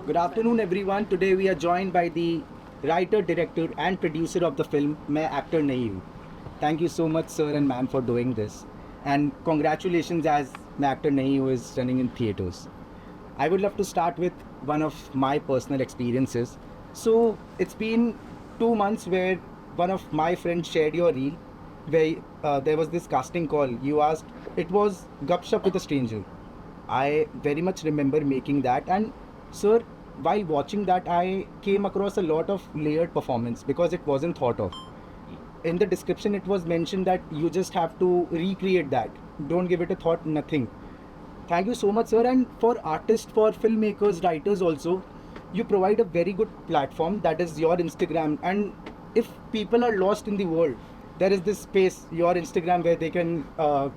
Good afternoon, everyone. Today we are joined by the writer, director, and producer of the film, मैं actor नहीं हूँ. Thank you so much, sir and ma'am, for doing this. And congratulations as मैं actor नहीं हूँ is running in theaters. I would love to start with one of my personal experiences. So it's been 2 months where one of my friends shared your reel where there was this casting call. You asked, it was Gupshup with a Stranger. I very much remember making that, and sir, while watching that, I came across a lot of layered performance because it wasn't thought of. In the description, it was mentioned that you just have to recreate that. Don't give it a thought, nothing. Thank you so much, sir. And for artists, for filmmakers, writers also, you provide a very good platform, that is your Instagram. And if people are lost in the world, there is this space, your Instagram, where they can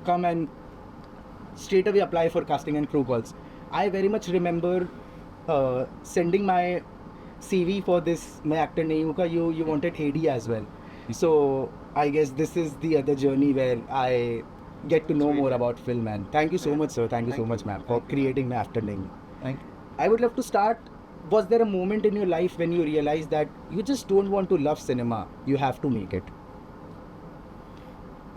come and straight away apply for casting and crew calls. I very much remember sending my CV for this मैं actor नहीं हूँ का you wanted AD as well. So I guess this is the other journey where I get to know more about film, and thank you so much, sir. Thank you so much, ma'am, for creating my actor नहीं. Thank you. I would love to start. Was there a moment in your life when you realized that you just don't want to love cinema, you have to make it?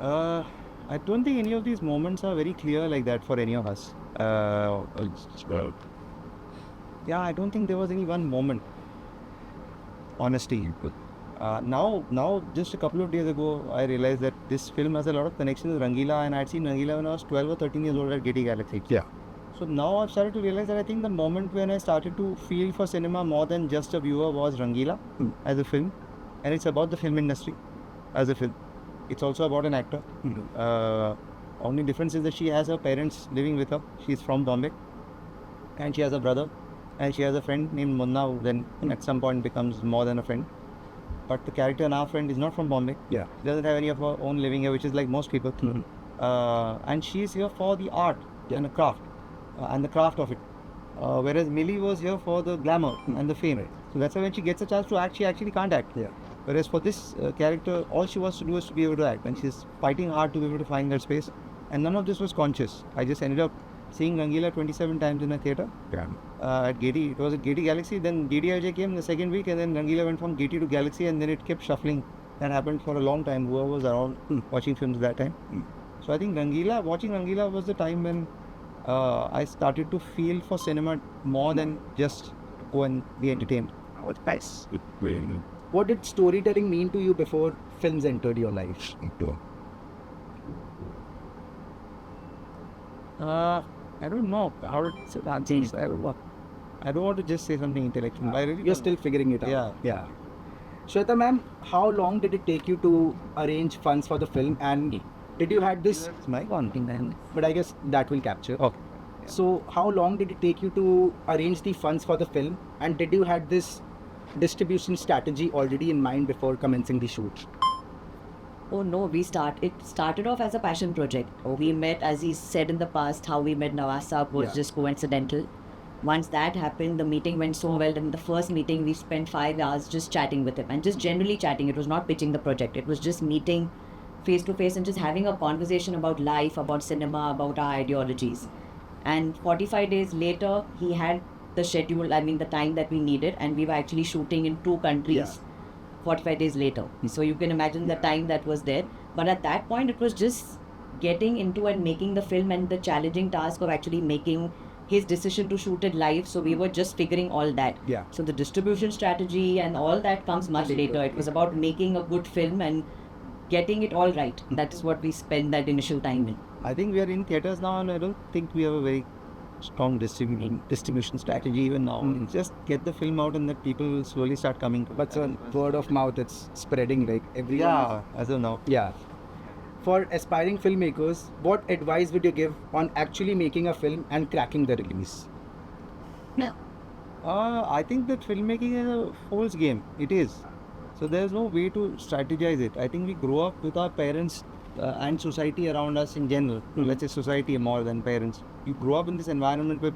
I don't think any of these moments are very clear like that for any of us. Yeah, I don't think there was any one moment. Honestly, now just a couple of days ago, I realized that this film has a lot of connections with Rangila, and I had seen Rangila when I was 12 or 13 years old at Getty Galaxy. Yeah. So now I've started to realize that I think the moment when I started to feel for cinema more than just a viewer was Rangila as a film, and it's about the film industry as a film. It's also about an actor. Only difference is that she has her parents living with her. She's from Bombay, and she has a brother, and she has a friend named Munna, who then at some point becomes more than a friend. But the character in our friend is not from Bombay. Yeah. She doesn't have any of her own living here, which is like most people. And she's here for the art and the craft, and the craft of it. Whereas Millie was here for the glamour and the fame. So that's why when she gets a chance to act, she actually can't act. Yeah. Whereas for this character, all she wants to do is to be able to act, and she's fighting hard to be able to find that space. And none of this was conscious. I just ended up seeing Rangila 27 times in a theatre. Yeah. At Getty, it was at Getty Galaxy. Then DDIJ came the second week, and then Rangila went from Getty to Galaxy, and then it kept shuffling. That happened for a long time. Whoever was around watching films that time. So I think watching Rangila was the time when I started to feel for cinema more than just go and be entertained. Oh, it's nice. What did storytelling mean to you before films entered your life? I don't know how to change. I don't want to just say something intellectual. You're still figuring it out. Yeah. Shweta ma'am, how long did it take you to arrange funds for the film, and did you had this? It's my one thing then. But I guess that will capture. Okay. So how long did it take you to arrange the funds for the film, and did you had this distribution strategy already in mind before commencing the shoot? Oh no, it started off as a passion project. We met, as he said in the past, how we met Nawaz Saab was just coincidental. Once that happened, the meeting went so well. In the first meeting, we spent 5 hours just chatting with him and just generally chatting. It was not pitching the project. It was just meeting face to face and just having a conversation about life, about cinema, about our ideologies. And 45 days later, he had the schedule, the time that we needed, and we were actually shooting in 2 countries 45 days later. So you can imagine the time that was there. But at that point, it was just getting into and making the film, and the challenging task of actually making his decision to shoot it live. So we were just figuring all that. Yeah. So the distribution strategy and all that comes much later. It was about making a good film and getting it all right. That is what we spent that initial time in. I think we are in theatres now, and I don't think we have a very strong distribution strategy even now. Just get the film out, and that people will slowly start coming. But sir, word of mouth, it's spreading like everyone. Yeah, as of now. Yeah. For aspiring filmmakers, what advice would you give on actually making a film and cracking the release? I think that filmmaking is a fool's game. It is. So there's no way to strategize it. I think we grow up with our parents and society around us in general. Let's say society more than parents. You grow up in this environment where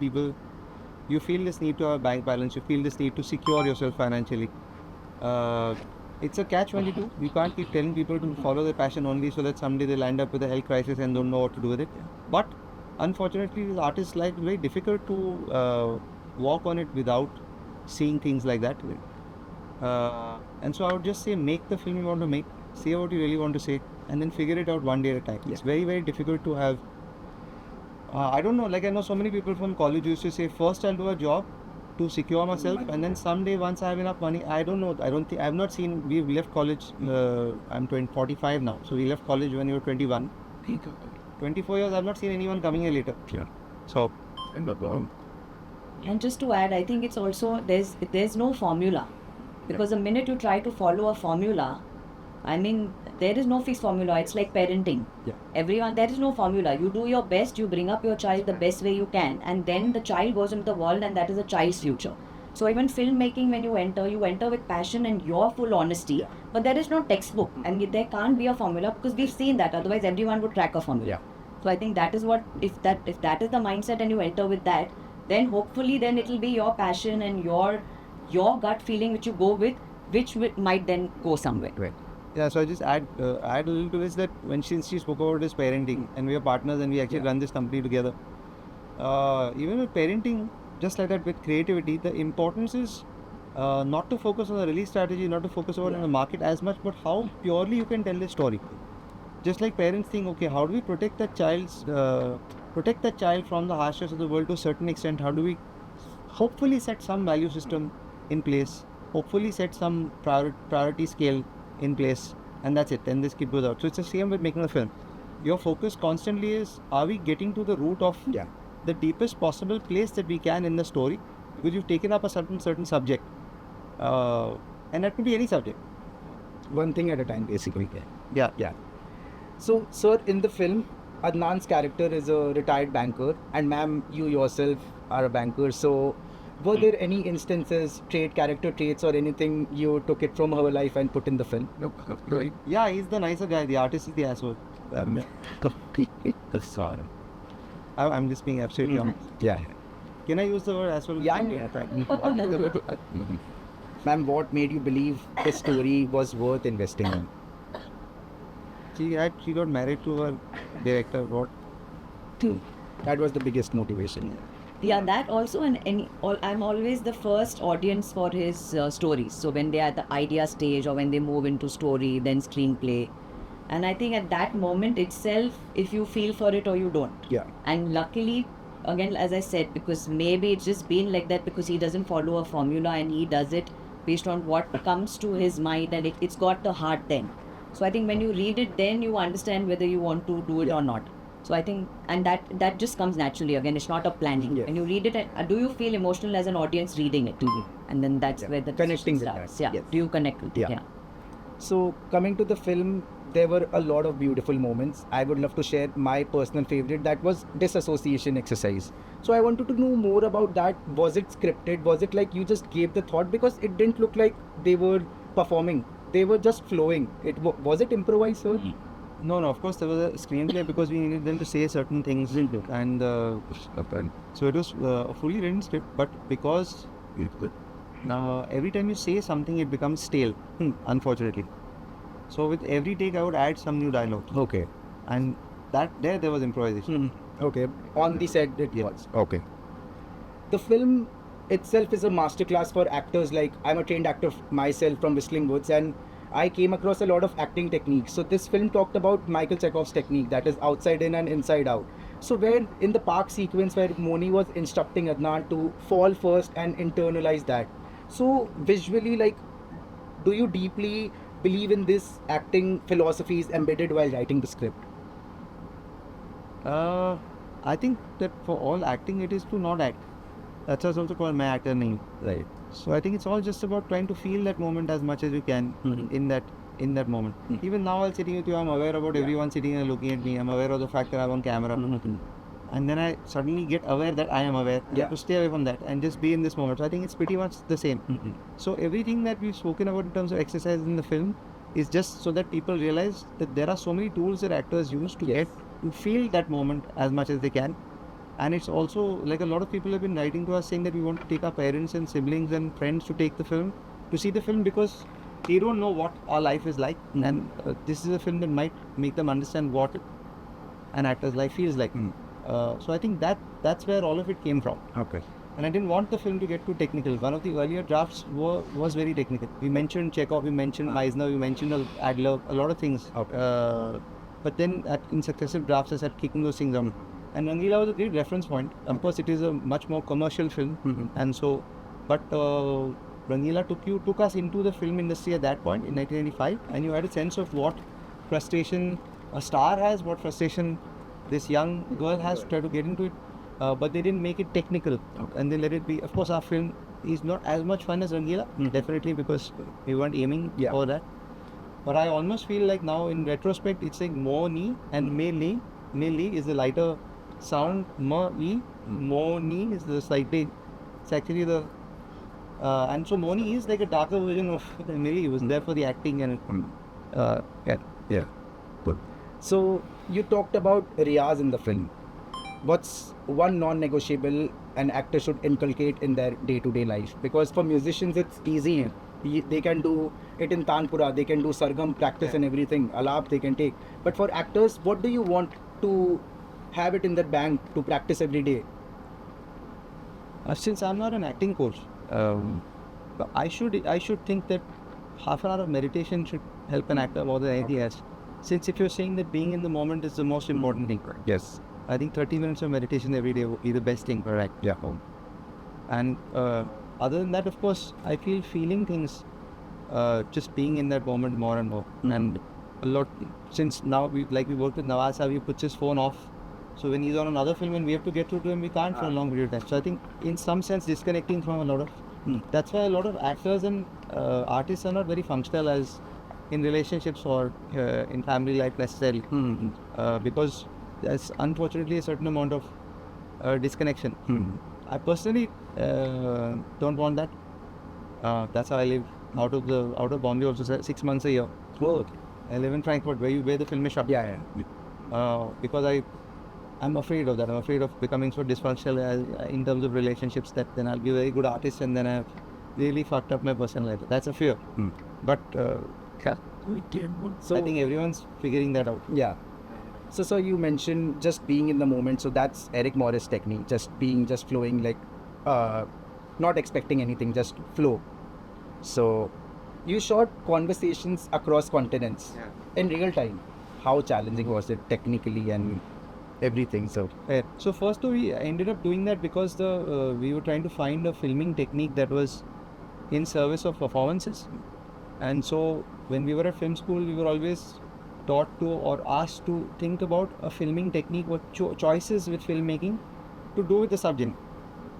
you feel this need to have a bank balance. You feel this need to secure yourself financially. It's a catch-22. We can't keep telling people to follow their passion only so that someday they'll end up with a health crisis and don't know what to do with it. But unfortunately, with artists' life, it's very difficult to walk on it without seeing things like that. And so I would just say, make the film you want to make, say what you really want to say, and then figure it out one day at a time. It's very, very difficult to have. I don't know, like I know so many people from college used to say, first I'll do a job to secure myself, and then someday once I have enough money, I don't know, I've not seen, we've left college, I'm 45 now, so we left college when you were 21. 24 years, I've not seen anyone coming here later. Yeah. So, And just to add, I think it's also, there's no formula. Because the minute you try to follow a formula, I mean, there is no fixed formula. It's like parenting. Yeah. Everyone, there is no formula. You do your best, you bring up your child the best way you can, and then the child goes into the world, and that is the child's future. So even filmmaking, when you enter with passion and your full honesty. Yeah. But there is no textbook, and there can't be a formula, because we've seen that. Otherwise, everyone would track a formula. Yeah. So I think that is what, if that is the mindset, and you enter with that, then hopefully then it will be your passion and your gut feeling which you go with, which might then go somewhere. Right. yeah, so I just add a little to this, that since she spoke about this parenting, and we are partners and we actually run this company together. Even with parenting, just like that with creativity, the importance is not to focus on the release strategy, not to focus on the market as much, but how purely you can tell the story. Just like parents think, okay, how do we protect that child from the harshness of the world to a certain extent? How do we hopefully set some value system in place, hopefully set some priority scale in place, and that's it, then this kid goes out. So it's the same with making a film. Your focus constantly is, are we getting to the root of the deepest possible place that we can in the story, because you've taken up a certain subject, and that could be any subject. One thing at a time, basically. Yeah. So, sir, in the film, Adnan's character is a retired banker, and ma'am, you yourself are a banker. So, were there any instances, character traits, or anything you took it from her life and put in the film? No, right. Yeah, he's the nicer guy. The artist is the asshole. I'm just being absolutely honest. Yeah. Can I use the word asshole? Yeah. Ma'am, what made you believe this story was worth investing in? She got married to her director. What? That was the biggest motivation. Yeah, that also, I'm always the first audience for his stories. So when they are at the idea stage, or when they move into story, then screenplay. And I think at that moment itself, if you feel for it or you don't. Yeah. And luckily, again, as I said, because maybe it's just been like that because he doesn't follow a formula, and he does it based on what comes to his mind, and it's got the heart then. So I think when you read it, then you understand whether you want to do it or not. So I think, and that just comes naturally. Again, it's not a planning. Yes. When you read it, do you feel emotional as an audience reading it? And then that's where the connecting with starts. that. Yeah. Yes. Do you connect with it? Yeah. So coming to the film, there were a lot of beautiful moments. I would love to share my personal favorite. That was disassociation exercise. So I wanted to know more about that. Was it scripted? Was it like you just gave the thought? Because it didn't look like they were performing. They were just flowing. Was it improvised, sir? No, of course there was a screenplay because we needed them to say certain things, and so it was a fully written script. But because every time you say something, it becomes stale, unfortunately. So with every take, I would add some new dialogue. Okay. And there was improvisation. Okay. On the set, it was. Okay. The film itself is a masterclass for actors. Like, I'm a trained actor myself from Whistling Woods, and I came across a lot of acting techniques. So this film talked about Michael Chekhov's technique, that is outside in and inside out. So where in the park sequence where Moni was instructing Adnan to fall first and internalize that. So visually, like, do you deeply believe in this acting philosophies embedded while writing the script? I think that for all acting, it is to not act. That's also called my actor name. Right. So I think it's all just about trying to feel that moment as much as you can in that moment. Even now, while sitting with you, I'm aware about everyone sitting and looking at me. I'm aware of the fact that I'm on camera. And then I suddenly get aware that I am aware. I have to stay away from that and just be in this moment. So I think it's pretty much the same. So everything that we've spoken about in terms of exercise in the film is just so that people realize that there are so many tools that actors use to get to feel that moment as much as they can. And it's also like a lot of people have been writing to us saying that we want to take our parents and siblings and friends to see the film because they don't know what our life is like. And this is a film that might make them understand what an actor's life feels like. So I think that's where all of it came from. Okay. And I didn't want the film to get too technical. One of the earlier drafts was very technical. We mentioned Chekhov, we mentioned Meisner, we mentioned Adler, a lot of things. But then in successive drafts, I started kicking those things down. And Rangila was a great reference point. Of course, it is a much more commercial film. And so, but Rangila took us into the film industry at that point in 1995. And you had a sense of what frustration a star has, what frustration this young girl has to try to get into it. But they didn't make it technical, and they let it be. Of course, our film is not as much fun as Rangila, definitely, because we weren't aiming for that. But I almost feel like now, in retrospect, it's like Mo Ni and Me Li. Me Li is the lighter sound. Mo Ni is the slightly. It's actually the. And so Mo Ni is like a darker version of Me Li. He was there for the acting and. Yeah. Good. So you talked about Riyaz in the film. What's one non-negotiable an actor should inculcate in their day-to-day life? Because for musicians, it's easy. They can do it in Tanpura, they can do Sargam practice and everything, Alap they can take. But for actors, what do you want to have it in their bank to practice every day? Since I'm not an acting coach, I should think that half an hour of meditation should help an actor more than anything else. Since if you're saying that being in the moment is the most important thing, Yes. I think 30 minutes of meditation every day would be the best thing for an actor. Yeah. And other than that, of course, I feel feeling things, just being in that moment more and more. And a lot, since now we worked with Nawaz, he puts his phone off. So when he's on another film and we have to get through to him, we can't for a long period of time. So I think in some sense disconnecting from a lot of, that's why a lot of actors and artists are not very functional as in relationships or in family life necessarily. Because there's unfortunately a certain amount of disconnection. I personally don't want that. That's how I live out of Bombay also 6 months a year. Oh. I live in Frankfurt where the film is shot. Because I'm afraid of that. I'm afraid of becoming so dysfunctional in terms of relationships that then I'll be a very good artist and then I've really fucked up my personal life. That's a fear. But so I think everyone's figuring that out. Yeah. So you mentioned just being in the moment. So that's Eric Morris' technique, just flowing, like not expecting anything, just flow. So you shot conversations across continents in real time. How challenging was it technically and everything? So first we ended up doing that because we were trying to find a filming technique that was in service of performances. And so when we were at film school, we were always taught to or asked to think about a filming technique, what choices with filmmaking to do with the subject.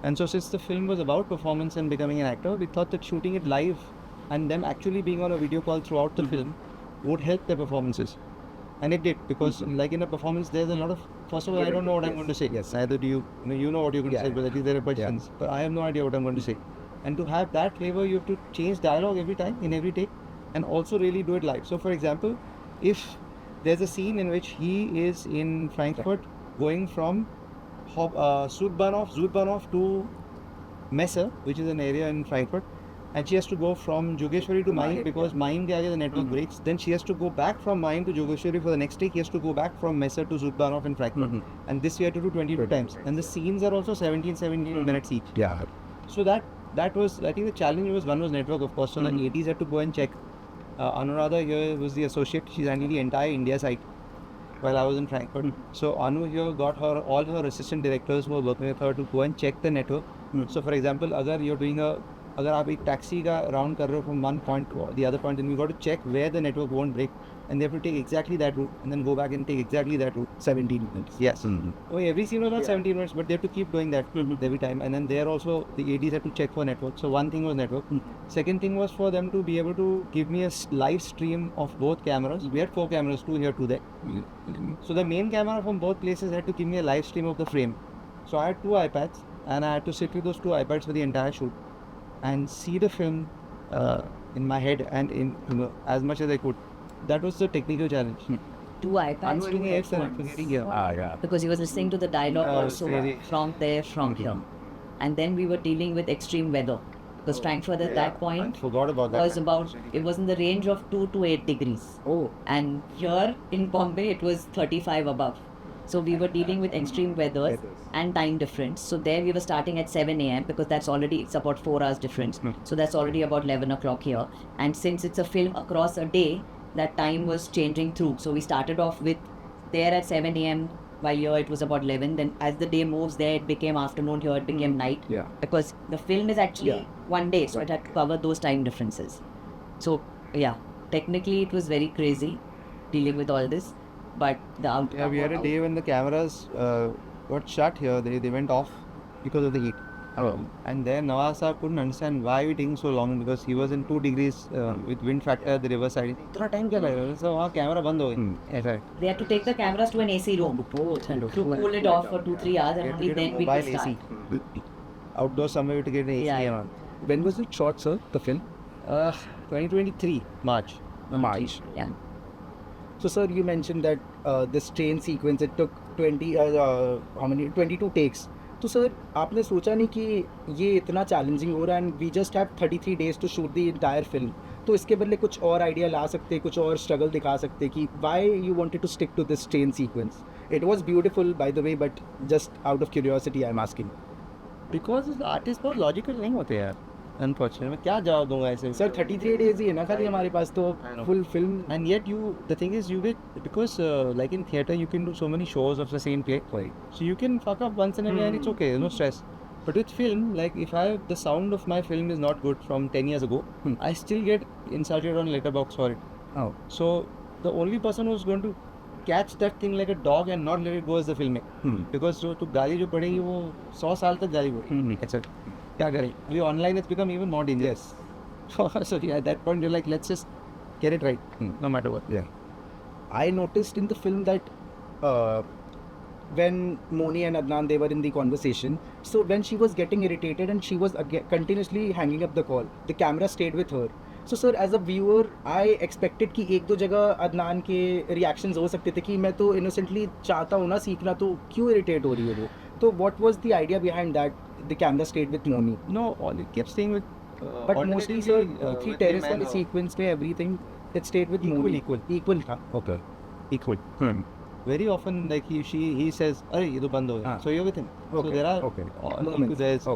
And so since the film was about performance and becoming an actor, we thought that shooting it live and them actually being on a video call throughout the film would help their performances. And it did, because like in a performance, there's a lot of, first of all, I don't know what I'm going to say. Yes. Neither do you. You know what you're going to say, but at least there are questions. But I have no idea what I'm going to say. And to have that flavor, you have to change dialogue every time, in every take, and also really do it live. So for example, if there's a scene in which he is in Frankfurt going from Zudbanov to Messe, which is an area in Frankfurt, and she has to go from Jogeshwari to Maim because Maim the network breaks. Then she has to go back from Maim to Jogeshwari for the next take. He has to go back from Messe to Zudbanov in Frankfurt. And this we had to do 22 times. And the scenes are also 17 minutes each. Yeah. So that was, I think the challenge was, one was network, of course. So the 80s had to go and check. Anuradha here was the associate. She's handling the entire India site while I was in Frankfurt. So Anu here got all her assistant directors who were working with her to go and check the network. So for example, अगर आप एक taxi का round कर रहे हो from one point to the other point, then we got to check where the network won't break, and they have to take exactly that route and then go back and take exactly that route. 17 minutes. Yes. Oh, every scene was not 17 minutes, but they have to keep doing that every time. And then there also the ADs have to check for network. So one thing was network. Second thing was for them to be able to give me a live stream of both cameras. We had 4 cameras, 2 here, 2 there. So the main camera from both places had to give me a live stream of the frame. So I had 2 iPads and I had to sit with those 2 iPads for the entire shoot and see the film in my head and in as much as I could. That was the technical challenge. 2 iPads, 2 headphones. Because he was listening to the dialogue also from there, from here. And then we were dealing with extreme weather. Because Frankfurt at that point forgot about that. It was in the range of 2 to 8 degrees. Oh. And here in Bombay, it was 35 above. So we were dealing with extreme weathers and time difference. So there we were starting at 7 a.m. because it's about 4 hours difference. So that's already about 11 o'clock here. And since it's a film across a day, that time was changing through. So we started off with there at 7 a.m. while here it was about 11. Then as the day moves there, it became afternoon, here it became night. Yeah. Because the film is actually one day, so it had to cover those time differences. So yeah, technically it was very crazy dealing with all this. But the outcome. Yeah, we had a day when the cameras got shut here. They went off because of the heat. And then Nawaz Saab couldn't understand why we taking so long, because he was in 2 degrees with wind factor at the river side. इतना time क्या लगेगा? So वहाँ camera बंद हो गई. They had to take the cameras to an AC room to cool it off for 2-3 hours, and only then we could start. Outdoor somewhere to get an AC. Yeah. When was it shot, sir, the film? 2023 March. Yeah. So, sir, you mentioned that this train sequence, it took 22 takes. तो sir आपने सोचा नहीं कि ये इतना challenging हो रहा है, and we just have 33 days to shoot the entire film, तो इसके बदले कुछ और आइडिया ला सकते, कुछ और स्ट्रगल दिखा सकते कि why you wanted to stick to this train sequence? It was beautiful by the way, but just out of curiosity I am asking. Because artist बहुत लॉजिकल नहीं होते यार, अनफॉर्चुनेटली. मैं क्या जवाब दूंगा ऐसे? सर 33 days ही है ना खाली हमारे पास, तो full film. And yet the thing is you get, because like in theatre you can do so many shows of the same play. Right. So you can fuck up once in a way and it's okay, no stress. But with film, like if the sound of my film is not good from 10 years ago, I still get insulted on Letterboxd for it. Oh. So the only person who's going to catch that thing like a dog and not let it go is the filmmaker. Because तो गाली जो पड़ेगी वो 100 साल तक गाली पड़ेगी. Etc. क्या करें? We online it's become even more dangerous. So yeah, at that point you're like, let's just get it right, no matter what. Yeah. I noticed in the film that when Moni and Adnan, they were in the conversation, so when she was getting irritated and she was continuously hanging up the call, the camera stayed with her. So sir, as a viewer, I expected कि एक दो जगह अदनान के reactions हो सकते थे कि मैं तो innocently चाहता हूँ ना सीखना, तो क्यों irritate हो रही है वो? तो what was the idea behind that the camera stayed with Moni? No, all it kept staying with. But mostly sir, the terrace वाले sequence पे everything it stayed with Moni. Equal था. Okay. Equal. Very often, like he says, "Arey, ये तो बंद हो गया." So you're with him. Okay. So there are moments. There's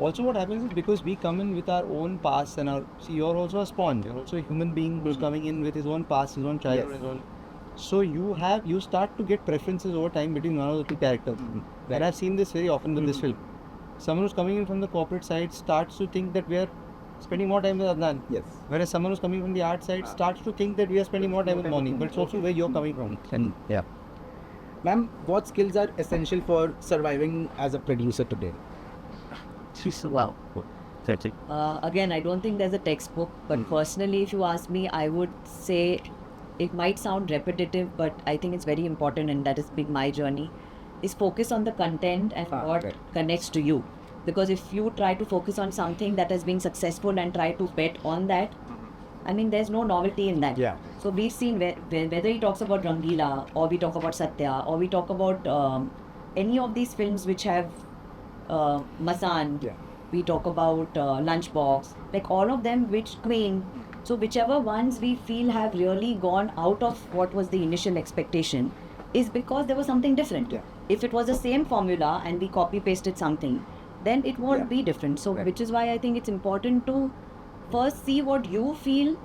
also what happens is, because we come in with our own past and you're also a sponge. You're also a human being who's coming in with his own past, his own childhood, his own. So you start to get preferences over time between one of the two characters. And I've seen this very often with this film. Someone who's coming in from the corporate side starts to think that we are spending more time with Adnan. Yes. Whereas someone who's coming from the art side starts to think that we are spending more time with Moni. But it's also where you're coming from. Yeah. Ma'am, what skills are essential for surviving as a producer today? Wow. Again, I don't think there's a textbook, but personally, if you ask me, I would say it might sound repetitive, but I think it's very important, and that has been my journey, is focus on the content and what connects to you. Because if you try to focus on something that has been successful and try to bet on that, I mean, there's no novelty in that. Yeah. So we've seen whether he talks about Rangila, or we talk about Satya, or we talk about any of these films which have Masan, we talk about Lunchbox, like all of them, which Queen. So whichever ones we feel have really gone out of what was the initial expectation is because there was something different. Yeah. If it was the same formula and we copy pasted something, then it won't be different. So which is why I think it's important to first see what you feel,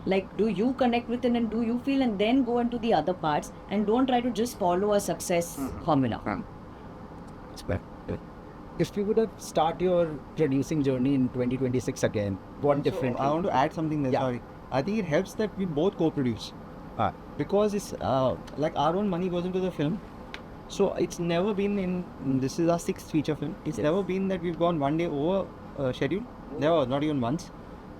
like do you connect with it and do you feel, and then go into the other parts, and don't try to just follow a success formula. If you would have start your producing journey in 2026 again, what different? I want to add something there. Yeah. Sorry, I think it helps that we both co-produce, because it's like our own money goes into the film. So it's never been this is our 6th feature film. It's never been that we've gone one day over schedule. Never, not even once.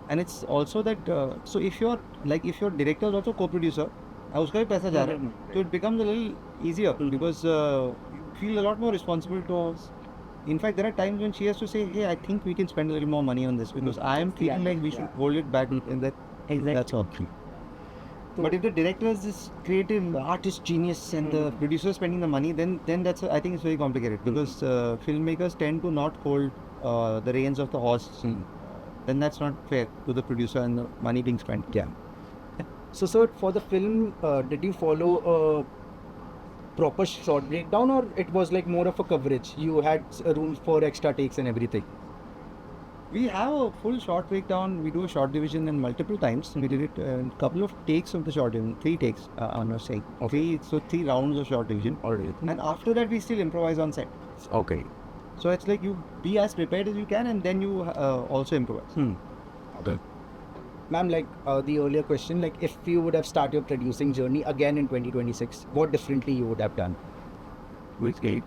And it's also that so if your director is also co-producer, उसका भी पैसा जा रहा है, so it becomes a little easier because you feel a lot more responsible towards. In fact, there are times when she has to say, "Hey, I think we can spend a little more money on this because I am feeling like we should hold it back." And that's all. But if the director is this creative artist genius and the producer is spending the money, then that's I think it's very complicated because filmmakers tend to not hold the reins of the horse. Then that's not fair to the producer and the money being spent. Yeah. So, sir, for the film, did you follow a proper shot breakdown, or it was like more of a coverage? You had a room for extra takes and everything. We have a full shot breakdown. We do a shot division in multiple times. We did it a couple of takes of the shot division, 3 takes, I must say. Okay. 3 rounds of shot division. Alright. And after that, we still improvise on set. Okay. So it's like you be as prepared as you can, and then you also improvise. Okay. Ma'am, like the earlier question, like if you would have started your producing journey again in 2026, what differently you would have done? Which gate?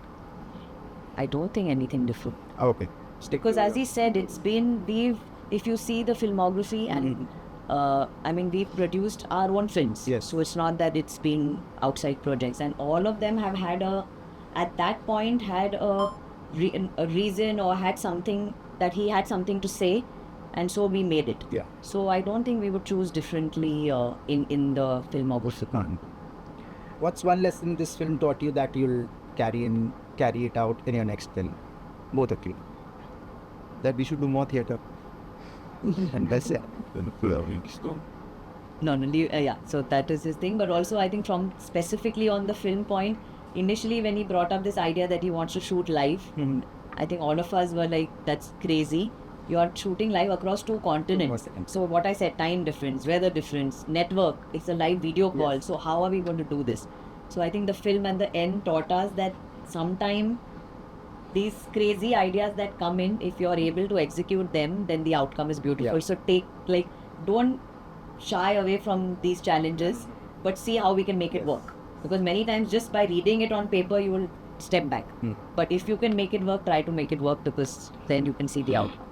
I don't think anything different. Okay. Stick Because to as he said, if you see the filmography and I mean, we've produced our own films. Yes. So it's not that it's been outside projects, and all of them have had at that point had a reason, or had something that he had something to say, and so we made it. Yeah. So I don't think we would choose differently in the filmography. What's one lesson this film taught you that you'll carry it out in your next film? Both of you. That we should do more theatre. And that's it. Yeah, so that is his thing. But also, I think from specifically on the film point, initially when he brought up this idea that he wants to shoot live, I think all of us were like, that's crazy. You are shooting live across 2 continents. So what I said, time difference, weather difference, network, it's a live video call. Yes. So how are we going to do this? So I think the film at the end taught us that sometime these crazy ideas that come in, if you're able to execute them, then the outcome is beautiful. Yeah. So don't shy away from these challenges, but see how we can make it work. Because many times just by reading it on paper, you will step back. But if you can make it work, try to make it work, because then you can see the outcome.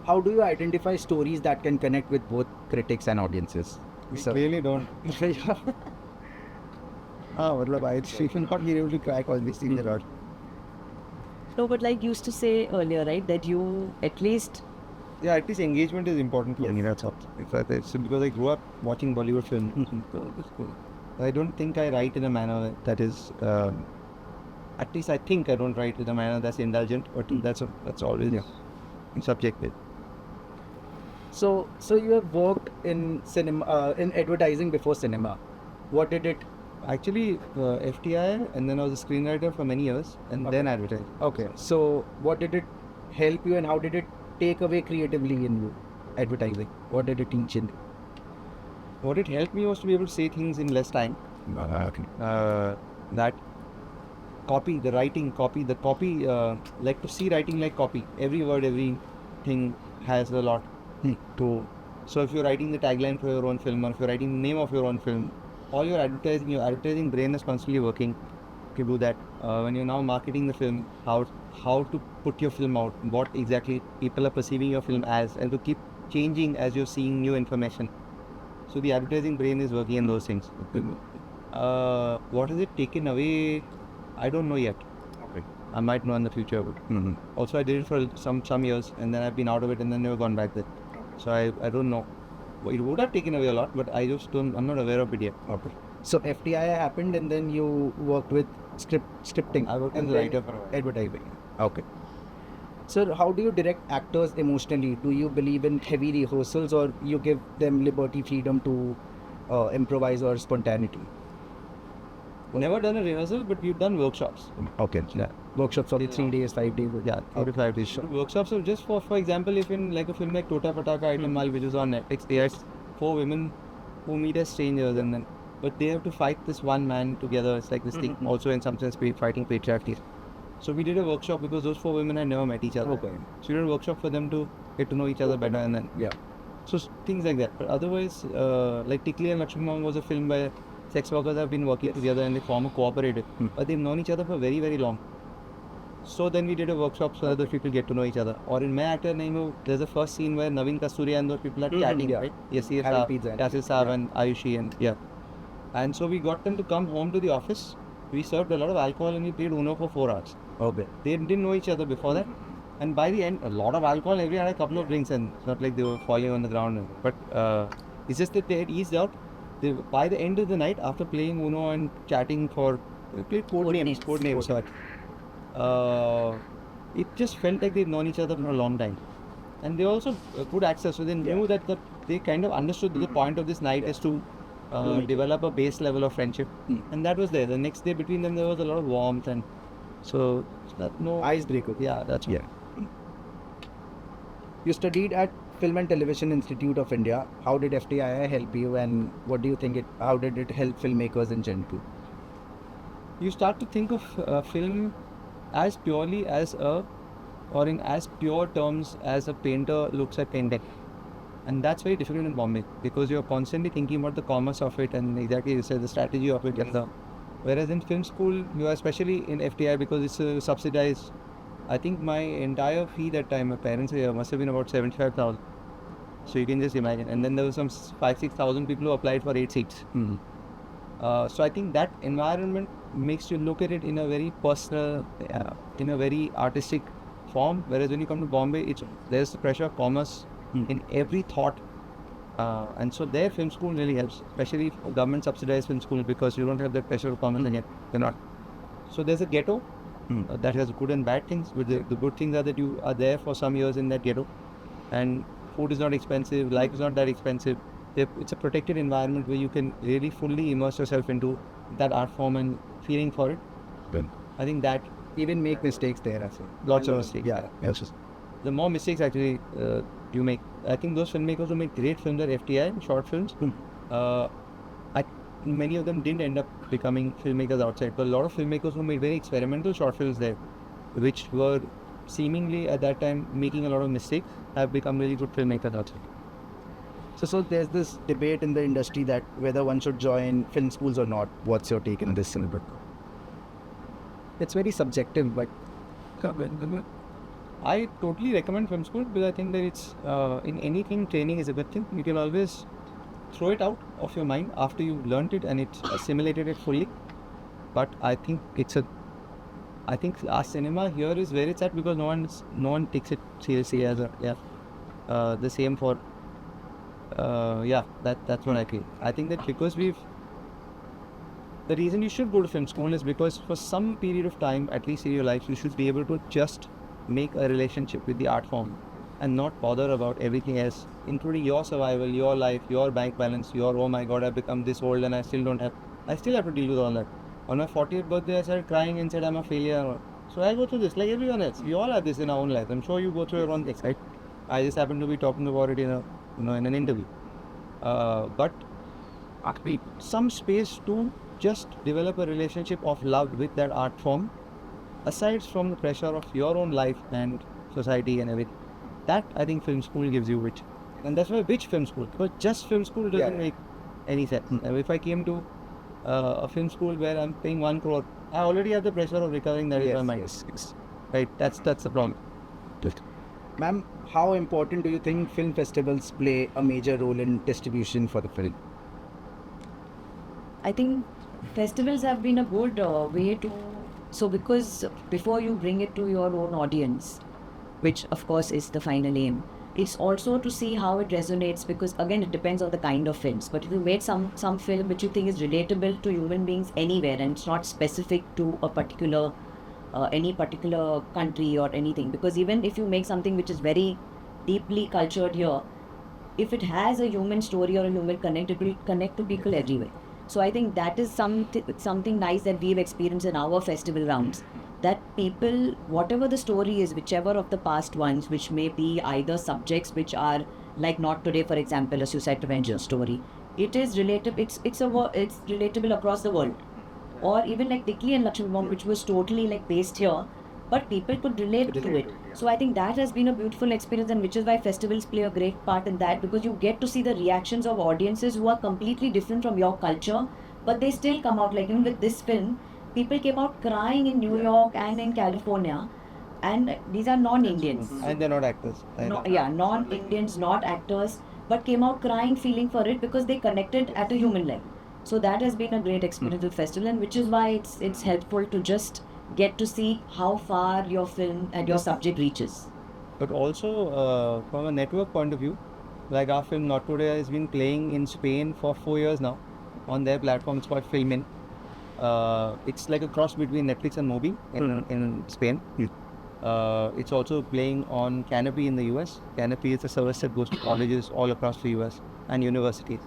How do you identify stories that can connect with both critics and audiences? We really don't. I should not be able to crack all these things out. No, but like you used to say earlier, right, that you at least... Yeah, at least engagement is important for me, that's all. It's because I grew up watching Bollywood films. I don't think I write in a manner that is, at least I think I don't write in a manner that's indulgent, but that's always subjective. So you have worked in cinema, in advertising before cinema. What did it? Actually, FTI, and then I was a screenwriter for many years, and then advertising. Okay. So what did it help you, and how did it take away creatively in you? Advertising. What did it teach in? What it helped me was to be able to say things in less time. That copy, the writing copy, like to see writing like copy. Every word, everything has a lot to. So if you're writing the tagline for your own film, or if you're writing the name of your own film, all your advertising brain is constantly working to do that. When you're now marketing the film, how to put your film out, what exactly people are perceiving your film as, and to keep changing as you're seeing new information. So the advertising brain is working in those things. What has it taken away? I don't know yet. Okay. I might know in the future. But also, I did it for some years, and then I've been out of it, and then never gone back there. So I don't know. It would have taken away a lot, but I'm not aware of it yet. Okay. So FTI happened, and then you worked with scripting. I worked as and a then writer for a while. advertising. Okay. So how do you direct actors emotionally? Do you believe in heavy rehearsals, or you give them liberty, freedom to improvise or spontaneity? Never done a rehearsal, but we've done workshops. Okay. Yeah. Workshops of 3 days, 5 days. Yeah, 4 to 5 days. Sure. Workshops are just for example, if in like a film like Tota Pataka Item Mal, which is on Netflix, there's 4 women who meet as strangers, but they have to fight this one man together. It's like this thing, also in some sense fighting patriarchy. So we did a workshop because those 4 women had never met each other. Okay. So we did a workshop for them to get to know each other better, and then so things like that. But otherwise, like Tikli and Lakshman was a film where sex workers have been working together and they form a cooperative, but they've known each other for very, very long. So then we did a workshop so that those people get to know each other. Or in My Actor Nahi, there's a first scene where Naveen Kasturiya and those people are chatting, right? Yasir Saab and Ayushi, and and so we got them to come home to the office. We served a lot of alcohol and we played Uno for 4 hours. Okay. They didn't know each other before that. And by the end, a lot of alcohol, everyone had a couple of drinks, and it's not like they were falling on the ground. But it's just that they had eased out. By the end of the night, after playing Uno and chatting we played code names. It just felt like they'd known each other for a long time. And they also good access, so they knew that they kind of understood the point of this night is to develop a base level of friendship. And that was there. The next day between them, there was a lot of warmth, and so that no icebreaker. Yeah, that's Yeah. You studied at Film and Television Institute of India. How did FTII help you, and what do you think how did it help filmmakers in general? You start to think of film as purely as or in as pure terms as a painter looks at painting. And that's very difficult in Bombay because you're constantly thinking about the commerce of it and exactly you said the strategy of it. Whereas in film school, you are especially in FTI because it's subsidized. I think my entire fee that time, my parents were must have been about 75,000. So you can just imagine. And then there were some 5,000-6,000 people who applied for 8 seats. So I think that environment makes you look at it in a very personal, in a very artistic form. Whereas when you come to Bombay, there's the pressure of commerce in every thought. And so their film school really helps, especially government subsidized film school, because you don't have that pressure of commerce and yet you're not. So there's a ghetto that has good and bad things. But the good things are that you are there for some years in that ghetto, and food is not expensive, life is not that expensive. It's a protected environment where you can really fully immerse yourself into that art form and feeling for it. I think that Even make mistakes there as well. lots of mistakes. Yeah. The more mistakes actually you make, I think those filmmakers who make great films at FTI, short films, many of them didn't end up becoming filmmakers outside. But a lot of filmmakers who made very experimental short films there, which were seemingly at that time making a lot of mistakes, have become really good filmmakers outside. So there's this debate in the industry that whether one should join film schools or not. What's your take on this? It's very subjective, but I totally recommend film school because I think that it's in anything training is a good thing. You can always throw it out of your mind after you've learnt it and it's assimilated it fully. But I think I think our cinema here is where it's at because no one takes it seriously as the same for that's what I feel. I think that because the reason you should go to film school is because for some period of time, at least in your life, you should be able to just make a relationship with the art form and not bother about everything else, including your survival, your life, your bank balance, oh my God, I've become this old and I still have to deal with all that. On my 40th birthday, I started crying and said I'm a failure. So I go through this like everyone else. We all have this in our own life. I'm sure you go through your own things, right? I just happen to be talking about it in an interview. But some space to just develop a relationship of love with that art form, aside from the pressure of your own life and society and everything. That I think film school gives you, and that's why which film school? Because just film school doesn't make any sense. If I came to a film school where I'm paying 1 crore, I already have the pressure of recovering that in my mind. Yes. Right? That's the problem. Ma'am, how important do you think film festivals play a major role in distribution for the film? I think festivals have been a good way to, because before you bring it to your own audience, which of course is the final aim, it's also to see how it resonates, because again it depends on the kind of films. But if you made some film which you think is relatable to human beings anywhere and it's not specific to a particular any particular country or anything, because even if you make something which is very deeply cultured here, if it has a human story or a human connect, it will connect to people everywhere. So I think that is something nice that we've experienced in our festival rounds, that people, whatever the story is, whichever of the past ones, which may be either subjects which are like Not Today, for example, a suicide prevention story, it is relatable. It's relatable across the world. Or even like Tikli and Lakshmi Bomb, which was totally like based here, but people could relate to it. So I think that has been a beautiful experience, and which is why festivals play a great part in that, because you get to see the reactions of audiences who are completely different from your culture, but they still come out. Like even with this film, people came out crying in New York and in California, and these are non-Indians. And they're not actors. Non-Indians, not actors, but came out crying, feeling for it because they connected at a human level. So that has been a great experience with festival, and which is why it's helpful to just get to see how far your film and your subject reaches. But also from a network point of view, like our film Not Today has been playing in Spain for 4 years now on their platform. It's called Filmin. It's like a cross between Netflix and Mobi in Spain. It's also playing on Canopy in the US. Canopy is a service that goes to colleges all across the US and universities.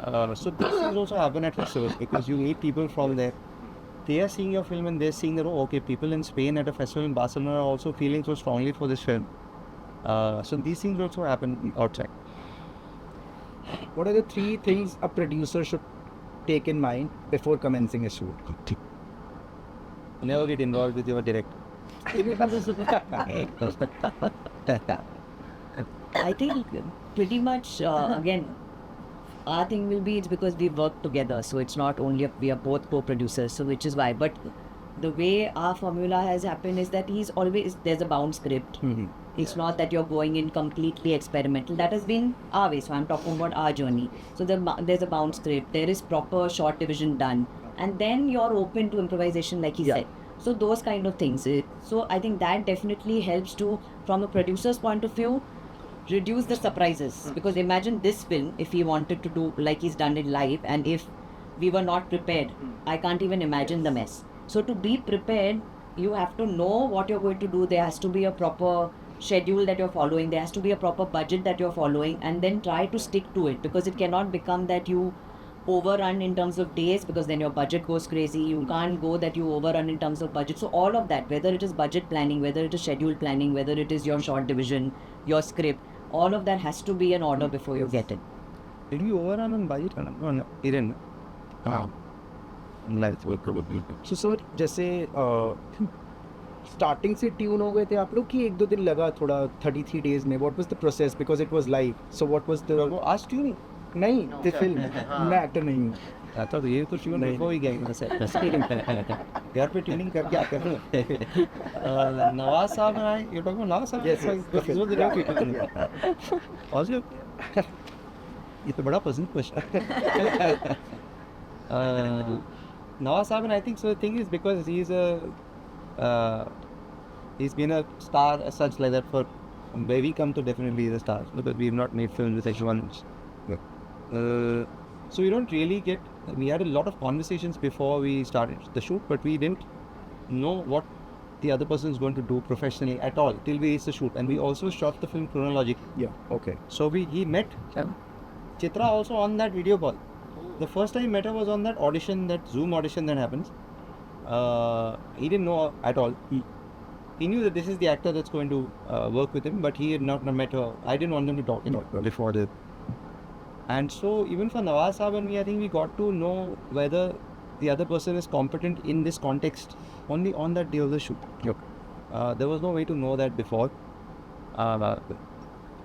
So these things also happen at festivals because you meet people from there. They are seeing your film and they're seeing that, oh, okay, people in Spain at a festival in Barcelona are also feeling so strongly for this film. So these things also happen outside. What are the 3 things a producer should take in mind before commencing a shoot? Never get involved with your director. I think pretty much, again, our thing will be it's because we work together. So it's not only we are both co-producers, so which is why. But the way our formula has happened is that there's a bound script. It's not that you're going in completely experimental. That has been our way. So I'm talking about our journey. So there's a bound script. There is proper short division done. And then you're open to improvisation, like he said. So those kind of things. So I think that definitely helps to, from a producer's point of view, reduce the surprises. Because imagine this film, if he wanted to do like he's done it live, and if we were not prepared, I can't even imagine the mess. So to be prepared, you have to know what you're going to do. There has to be a proper schedule that you're following. There has to be a proper budget that you're following, and then try to stick to it, because it cannot become that you overrun in terms of days, because then your budget goes crazy. You can't go that you overrun in terms of budget. So all of that, whether it is budget planning, whether it is schedule planning, whether it is your short division, your script, all of that has to be in order before you get it. Did we overrun on budget? No, we didn't. So sir, जैसे starting से tune हो गए थे आप लोग कि 1-2 दिन लगा थोड़ा 33 days में? What was the process, because it was live? So what was the वो आज ट्यून नहीं the film? मैं एक्टर नहीं हूँ. आता तो ये तो ट्यून बिफोर ही गया यार पे ट्यूनिंग कर क्या कर रहे हो नवाज साहब आए यू टॉकिंग अबाउट नवाज साहब Yes, this was the document also ये तो बड़ा पसंद question Nawaz Saab, and I think so. The thing is because he's been a star as such like that for where we come to definitely is a star because we've not made films with anyone. So we don't really get. We had a lot of conversations before we started the shoot, but we didn't know what the other person is going to do professionally at all till we reached the shoot, and we also shot the film chronologically. Yeah. Okay. So he met Chitra also on that video call. The first time I met her was on that audition, that Zoom audition that happens. He didn't know at all. He knew that this is the actor that's going to work with him, but he had not met her. I didn't want them to talk before this. And so even for Nawaz Saab and me, I think we got to know whether the other person is competent in this context only on that day of the shoot. There was no way to know that before.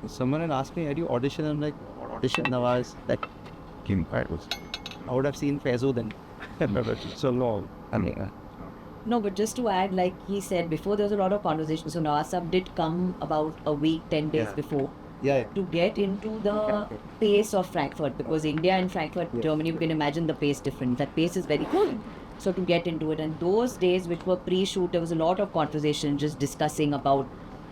Someone had asked me, had you auditioned? I'm like, audition Nawaz? That I would have seen Faizo then. So long. No, but just to add, like he said before, there was a lot of conversation. So Nawaz Saab did come about a week, 10 days before. To get into the pace of Frankfurt, because India and Frankfurt, Germany, you can imagine the pace different. That pace is very cool. So to get into it, and those days which were pre-shoot, there was a lot of conversation just discussing about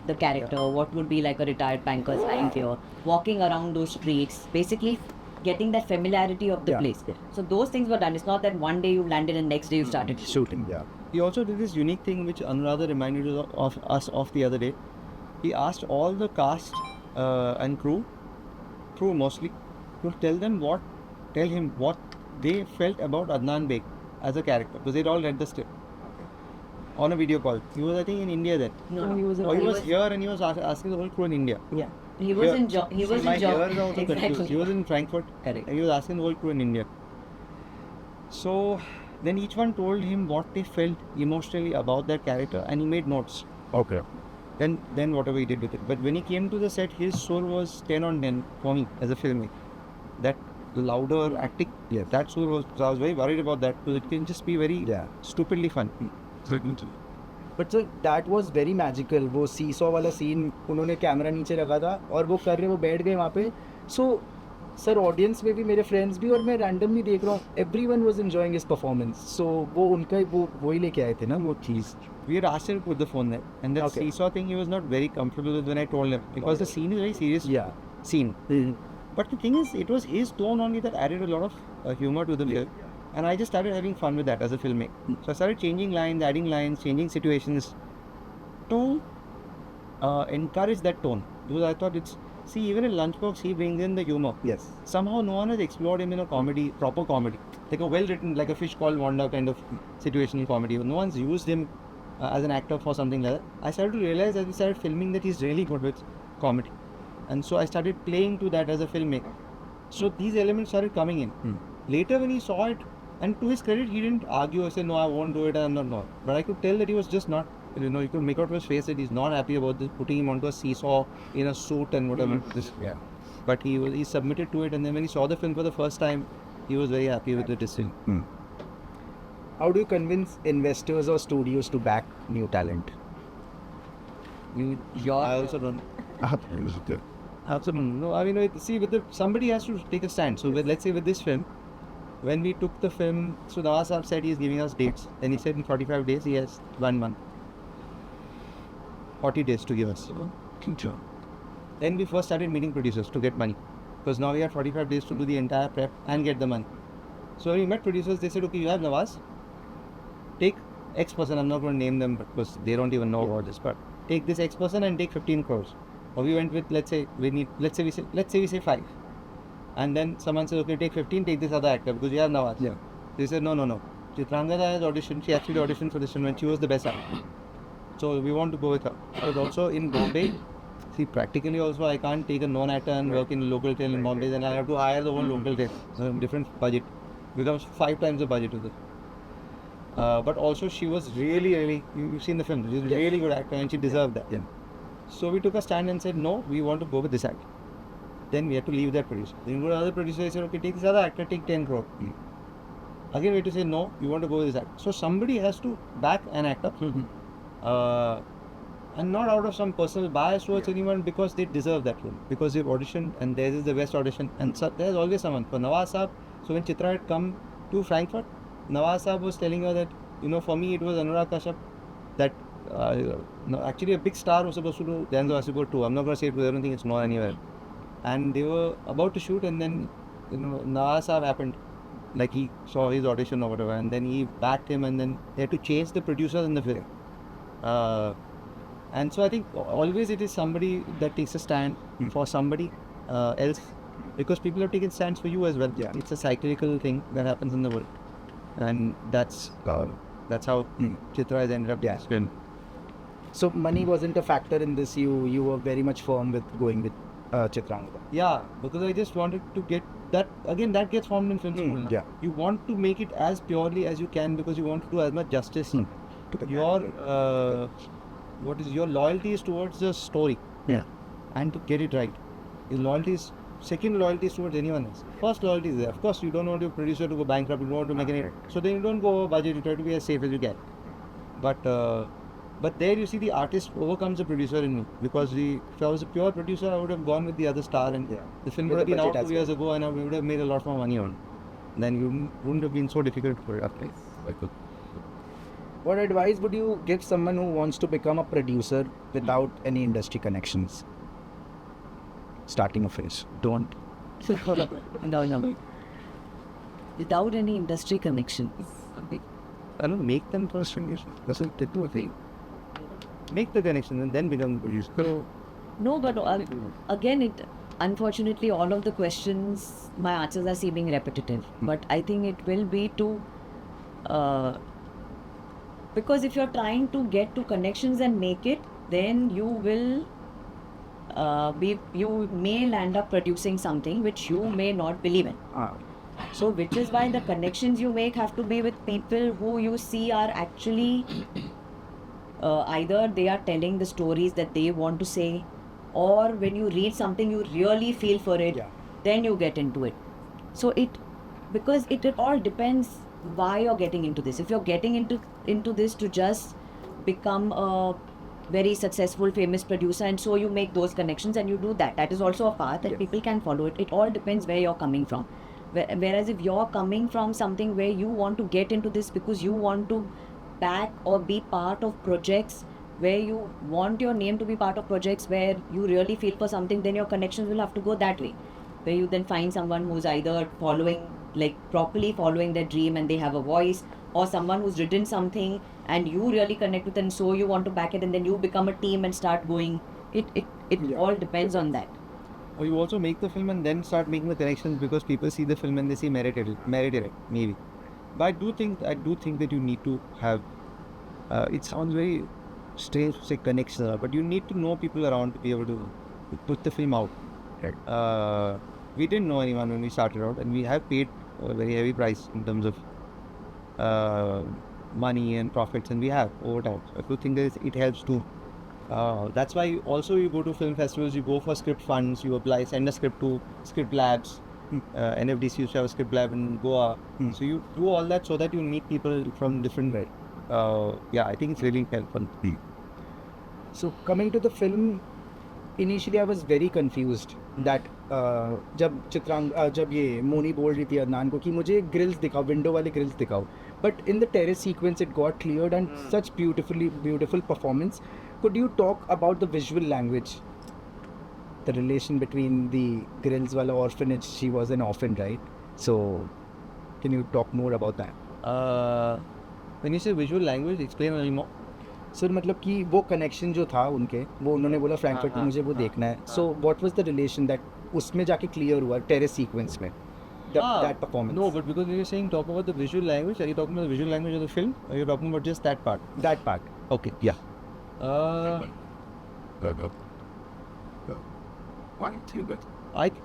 the character, what would be like a retired banker's life here, walking around those streets, basically getting that familiarity of the place. So those things were done. It's not that one day you landed and next day you started shooting. He also did this unique thing which Anuradha reminded of us of the other day. He asked all the cast and crew mostly, to tell him what they felt about Adnan Beg as a character, because they'd all read the script on a video call. He was, I think, in India then. No, he was here and he was asking the whole crew in India. He was in Germany. Exactly. He was in Frankfurt. Correct. And he was asking the whole crew in India. So then each one told him what they felt emotionally about that character, and he made notes. Okay. Then whatever he did with it. But when he came to the set, his score was 10 on 10 for me as a filmmaker. That louder acting, that score was. So I was very worried about that, because it can just be very stupidly fun. But sir, that was very magical. वो seesaw वाला scene उन्होंने camera नीचे रखा था और वो कर रहे, वो बैठ गए वहाँ पे. So सर ऑडियंस में भी मेरे फ्रेंड्स भी और मैं रैंडमली देख रहा हूँ, everyone was enjoying his performance. So वो उनका वो ही लेके आए थे ना वो चीज़. We had asked him to put the phone there, and that seesaw thing he was not very comfortable with when I told him, because the scene is very serious scene. But the thing is, it was his tone only that added a lot of humor to the film. And I just started having fun with that as a filmmaker. So I started changing lines, adding lines, changing situations to encourage that tone. Because I thought See, even in Lunchbox, he brings in the humor. Yes. Somehow no one has explored him in a comedy, proper comedy. Like a well-written, like a Fish Called Wanda kind of situational comedy. No one's used him as an actor for something like that. I started to realize as we started filming that he's really good with comedy. And so I started playing to that as a filmmaker. So these elements started coming in. Later when he saw it, and to his credit, he didn't argue or say, no, I won't do it, I'm not. But I could tell that he was just not, you could make out of his face that he's not happy about this, putting him onto a seesaw in a suit and whatever. But he submitted to it, and then when he saw the film for the first time, he was very happy with the decision. How do you convince investors or studios to back new talent? I also don't. Absolutely. No, I mean, see, somebody has to take a stand. So let's say with this film, when we took the film, so Nawaz Saab said he's giving us dates. And he said in 45 days, he has 1 month. 40 days to give us. Then we first started meeting producers to get money. Because now we have 45 days to do the entire prep and get the money. So when we met producers, they said, okay, you have Nawaz. Take X person, I'm not going to name them because they don't even know about this, but take this X person and take 15 crores. Or we went with, let's say we say 5. And then someone says, okay, take 15, take this other actor because you have Nawaz. Yeah. They said, no. Chitrangada has auditioned, she actually auditioned for this film and she was the best actor. So we want to go with her. But also in Bombay, see, practically also I can't take a known actor and work in a local tail in Bombay, then I have to hire the whole local tail. So different budget. Becomes 5 times the budget of it. But also she was really, you've seen the film, she's a really good actor and she deserved that. Yeah. So we took a stand and said, no, we want to go with this actor. Then we had to leave that producer. Then we go to other producer, they said, okay, take this other actor, take 10 crore. Again, we had to say, no, we want to go with this actor. So somebody has to back an actor. And not out of some personal bias towards anyone, because they deserve that role. Because they've auditioned and theirs is the best audition. And so there's always someone. For Nawaz Saab, so when Chitra had come to Frankfurt, Nawaz Saab was telling her that, for me it was Anurag Kashyap that actually a big star was supposed to do Denzel Washington too. I'm not going to say it because I don't think it's known anywhere. And they were about to shoot, and then Nawaz Saab happened. Like he saw his audition or whatever, and then he backed him, and then they had to change the producers in the film. And so I think always it is somebody that takes a stand for somebody else, because people have taken stands for you as well. Yeah. It's a cyclical thing that happens in the world, and that's how Chitra has ended up. Yeah. So money wasn't a factor in this. You were very much firm with going with Chitrangada. Yeah, because I just wanted to get that, again, that gets formed in film school. Yeah. You want to make it as purely as you can because you want to do as much justice. Your your loyalty is towards the story. Yeah. And to get it right. Your loyalty is, second loyalty is towards anyone else. First loyalty is there. Of course, you don't want your producer to go bankrupt, you don't want to make any, so then you don't go over budget, you try to be as safe as you can. But there you see the artist overcomes the producer in me, because if I was a pure producer, I would have gone with the other star, and the film would have been out 2 years ago, and I would have made a lot more money on. Then you wouldn't have been so difficult for it. What advice would you give someone who wants to become a producer without any industry connections? Starting afresh. Don't. No. Without any industry connections. I don't know, make them first. Doesn't do a thing. Make the connection and then become the producer. No, but again, unfortunately, all of the questions, my answers are seeming repetitive. But I think it will be to, because if you're trying to get to connections and make it, then you will you may land up producing something which you may not believe in. So which is why the connections you make have to be with people who you see are actually either they are telling the stories that they want to say, or when you read something you really feel for it, then you get into it. So because it all depends why you're getting into this. If you're getting into this to just become a very successful famous producer, and so you make those connections and you do that is also a path that people can follow. It all depends where you're coming from. Whereas if you're coming from something where you want to get into this because you want to back or be part of projects where you want your name to be part of projects where you really feel for something, then your connections will have to go that way, where you then find someone who's either properly following their dream and they have a voice, or someone who's written something and you really connect with it and so you want to back it, and then you become a team and start going. It all depends on that. or you also make the film and then start making the connections because people see the film and they see merit in it, maybe. But I do think that you need to have. It sounds very strange to say connection, but you need to know people around to be able to put the film out. Right. We didn't know anyone when we started out, and we have paid a very heavy price in terms of money and profits, and we have over time. So I do think that it helps too. That's why you go to film festivals, you go for script funds, you apply, send a script to script labs. NFDC used to have a script lab in Goa. So you do all that so that you meet people from different. I think it's really helpful. So coming to the film, initially I was very confused that जब ये मोनी बोल रही थी अदनान को कि मुझे grills दिखाओ, window वाले ग्रिल्स दिखाओ, but in the terrace sequence it got cleared and such beautiful performance. Could you talk about the visual language, the relation between the grills wala orphanage? She was an orphan, right? So can you talk more about that? When you say visual language, explain a little more. Sir मतलब कि वो connection जो था उनके, वो उन्होंने बोला Frankfurt में मुझे वो देखना है. So what was the relation that उसमें जाके क्लियर हुआ टेरेस सीक्वेंस में, that performance? No, but because you're saying talk about the visual language, are you talking about the visual language of the film, or are you talking about just that part? That part. Okay, yeah.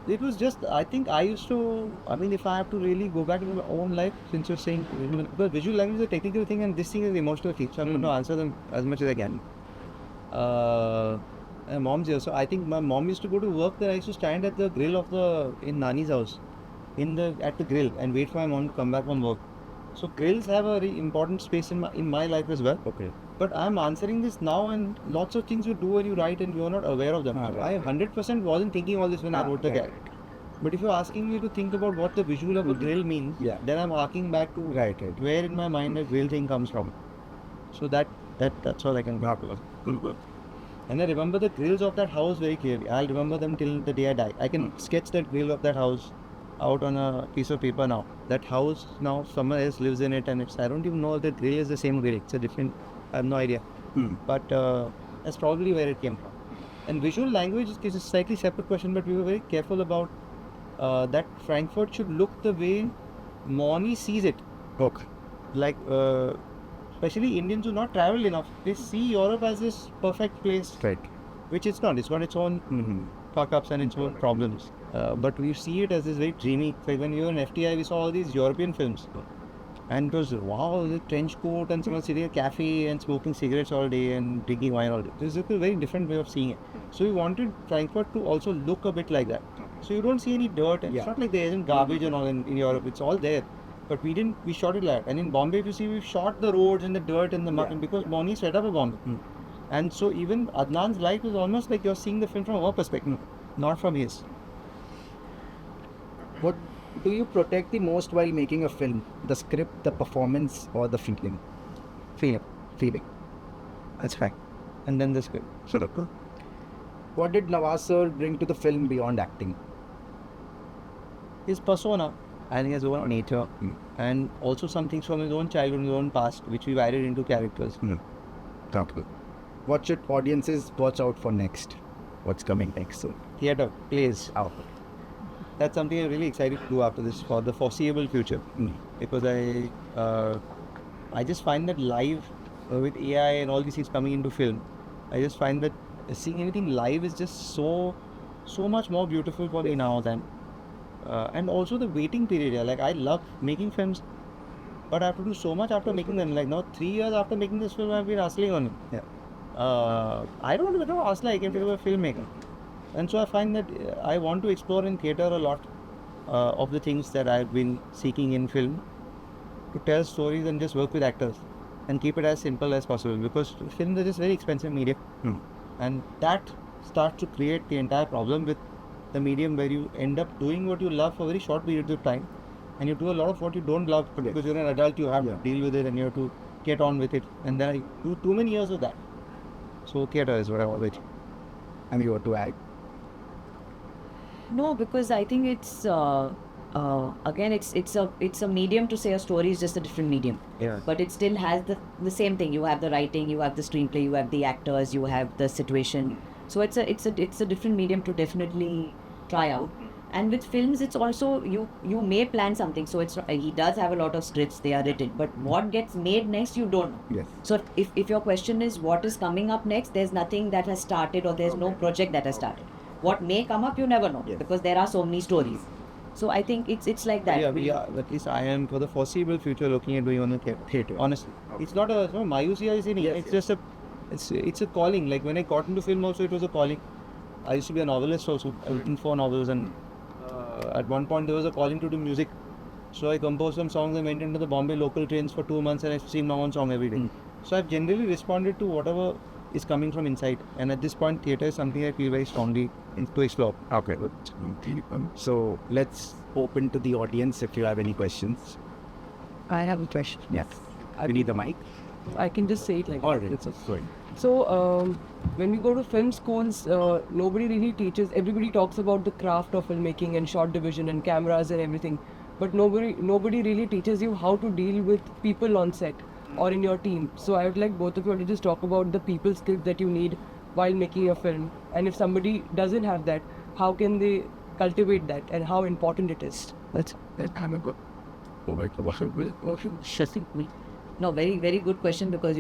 It was just, I think I used to, if I have to really go back to my own life, since you're saying visual, because visual language is a technical thing and this thing is emotional thing, so I'm going to answer them as much as I can. My mom's here, so I think my mom used to go to work there. I used to stand at the grill in Nani's house, at the grill, and wait for my mom to come back from work. So grills have a very important space in my life as well. Okay. But I'm answering this now, and lots of things you do and you write and you're not aware of them. I 100% wasn't thinking all this when I wrote the character. But if you're asking me to think about what the visual of a grill means, then I'm harking back to where in my mind the grill thing comes from. So that's all I can grab. And I remember the grills of that house very clearly. I'll remember them till the day I die. I can sketch that grill of that house out on a piece of paper now. That house now someone else lives in it, and I don't even know if the grill is the same grill. It's a different, I have no idea. But that's probably where it came from. And visual language is a slightly separate question, but we were very careful about that Frankfurt should look the way Moni sees it. Okay. Like, especially Indians who not traveled enough, they see Europe as this perfect place. Right. Which it's not. It's got its own fuck-ups and its own problems. But we see it as this very dreamy. Like when we were in FTI, we saw all these European films. And it was, wow, the trench coat and someone sitting at a cafe and smoking cigarettes all day and drinking wine all day. This is a very different way of seeing it. So we wanted Frankfurt to also look a bit like that. So you don't see any dirt. And it's not like there isn't garbage and all in Europe. It's all there. But we shot it like that. And in Bombay, if you see, we've shot the roads and the dirt and the muck because Moni set up a Bombay. And so even Adnan's life is almost like you're seeing the film from our perspective, not from his. What do you protect the most while making a film? The script, the performance, or the feeling? Feeling. That's fact. And then the script. What did Nawaz sir bring to the film beyond acting? His persona, I think his own nature, and also some things from his own childhood, his own past, which we've added into characters. What should audiences watch out for next? What's coming next? So, Theatre, plays. That's something I'm really excited to do after this for the foreseeable future. Because I just find that live, with AI and all these things coming into film, I just find that seeing anything live is just so much more beautiful for me now than. And also the waiting period. Like I love making films, but I have to do so much after making them. Like now 3 years after making this film, I've been hustling on it. I don't hustle. I can become a filmmaker. And so I find that I want to explore in theatre a lot of the things that I've been seeking in film, to tell stories and just work with actors and keep it as simple as possible, because film is just very expensive medium. And that starts to create the entire problem with the medium, where you end up doing what you love for very short periods of time and you do a lot of what you don't love because you're an adult, you have to deal with it and you have to get on with it, and then I do too many years of that. So theatre is what I always. And you want to add? No, because I think it's again it's a medium to say a story is just a different medium. But it still has the same thing. You have the writing, you have the screenplay, you have the actors, you have the situation. So it's a different medium to definitely try out. And with films, it's also, you may plan something. So he does have a lot of scripts, they are written. But what gets made next, you don't know. Yes. So if your question is what is coming up next, there's nothing that has started or there's no project that has started. What may come up, you never know, because there are so many stories. So I think it's like that. Yeah, at least I am for the foreseeable future looking at doing on the theatre. Honestly, it's not a Mayusia is in it. It's just it's a calling. Like when I got into film also, it was a calling. I used to be a novelist also. I've written 4 novels, and at one point there was a calling to do music. So I composed some songs and went into the Bombay local trains for 2 months, and I sing my own song every day. So I've generally responded to whatever is coming from inside, and at this point theatre is something I feel very strongly to explore. Okay. So let's open to the audience if you have any questions. I have a question. Yes. You need the mic? I can just say it like All that. right. Sorry. So, when we go to film schools, nobody really teaches. Everybody talks about the craft of filmmaking and shot division and cameras and everything, but nobody really teaches you how to deal with people on set or in your team. So I would like both of you to just talk about the people skills that you need while making a film, and if somebody doesn't have that, how can they cultivate that and how important it is. That's kind of good. No, very, very good question, because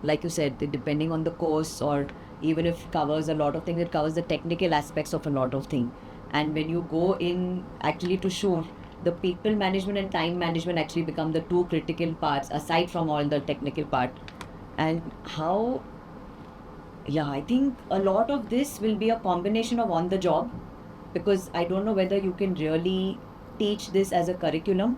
like you said, depending on the course, or even if it covers a lot of things, it covers the technical aspects of a lot of things. And when you go in actually to shoot, the people management and time management actually become the 2 critical parts aside from all the technical part. And I think a lot of this will be a combination of on the job, because I don't know whether you can really teach this as a curriculum.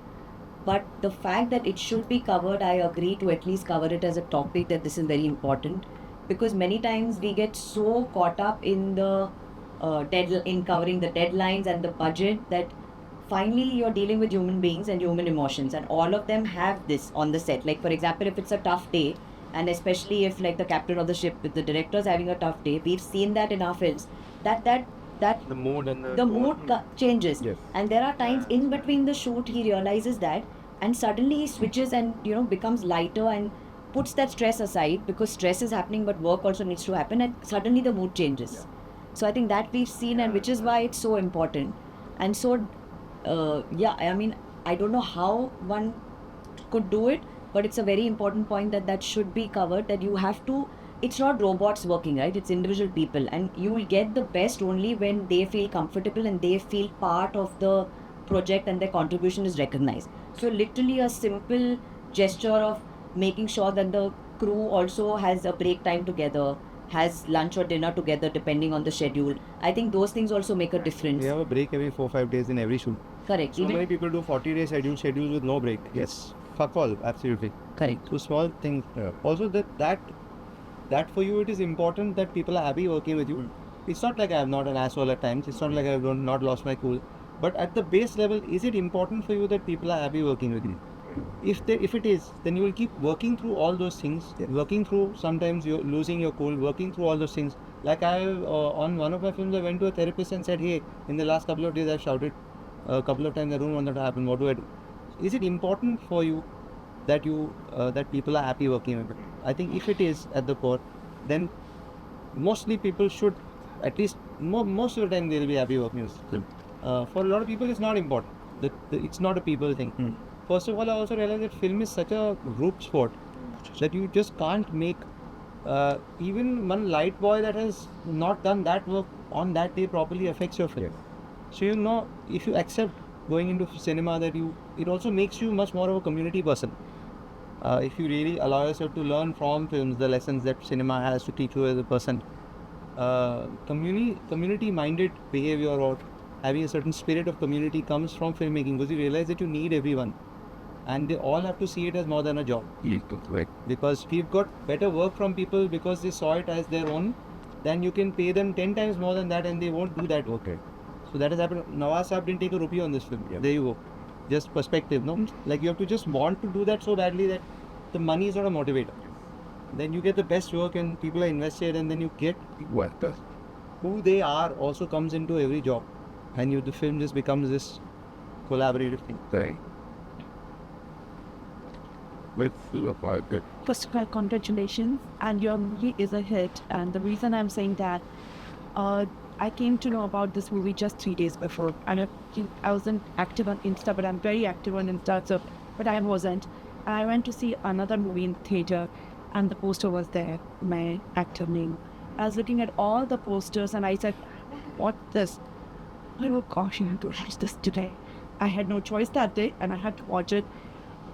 But the fact that it should be covered, I agree to at least cover it as a topic, that this is very important. Because many times we get so caught up in the in covering the deadlines and the budget, that finally you're dealing with human beings and human emotions, and all of them have this on the set. Like for example, if it's a tough day, and especially if like the captain of the ship, if the director's having a tough day, we've seen that in our films, that The mood and the mood changes. Yes. And there are times in between the shoot he realizes that, and suddenly he switches and becomes lighter and puts that stress aside, because stress is happening but work also needs to happen, and suddenly the mood changes. So I think that we've seen, and which is why it's so important. And so I mean, I don't know how one could do it, but it's a very important point that should be covered, that you have to, it's not robots working, right? It's individual people, and you will get the best only when they feel comfortable and they feel part of the project and their contribution is recognized. So literally a simple gesture of making sure that the crew also has a break time together, has lunch or dinner together depending on the schedule. I think those things also make a difference. We have a break every 4-5 days in every shoot. Correct. So many people do 40-day schedules with no break. Yes. Fuck all, absolutely. Correct. So small things. Also that for you, it is important that people are happy working with you. It's not like I am not an asshole at times. It's not like I have not lost my cool. But at the base level, is it important for you that people are happy working with you? If it is, then you will keep working through all those things. Working through, sometimes you're losing your cool, working through all those things. Like on one of my films, I went to a therapist and said, hey, in the last couple of days I've shouted a couple of times, I don't want that to happen. What do I do? Is it important for you that that people are happy working with you? I think if it is at the core, then mostly people should, at least most of the time, they'll be happy working with you. For a lot of people, it's not important. It's not a people thing. First of all, I also realized that film is such a group sport that you just can't make even one light boy that has not done that work on that day properly affects your film. So if you accept going into cinema, that it also makes you much more of a community person. If you really allow yourself to learn from films the lessons that cinema has to teach you as a person, community-minded behavior or having a certain spirit of community comes from filmmaking, because you realize that you need everyone, and they all have to see it as more than a job. Because we've got better work from people because they saw it as their own, then you can pay them 10 times more than that and they won't do that work. So that has happened. Nawaz Saab didn't take a rupee on this film. There you go. Just perspective, no? Like you have to just want to do that so badly that the money is not a motivator. Then you get the best work and people are invested, and then you get who they are also comes into every job, and the film just becomes this collaborative thing. First of all, congratulations, and your movie is a hit. And the reason I'm saying that, I came to know about this movie just 3 days before. And I wasn't active on Insta, but I'm very active on Insta. So, but I wasn't. And I went to see another movie in theater, and the poster was there, my actor name. I was looking at all the posters, and I said, "What this?" Oh gosh, I have to watch this today. I had no choice that day, and I had to watch it.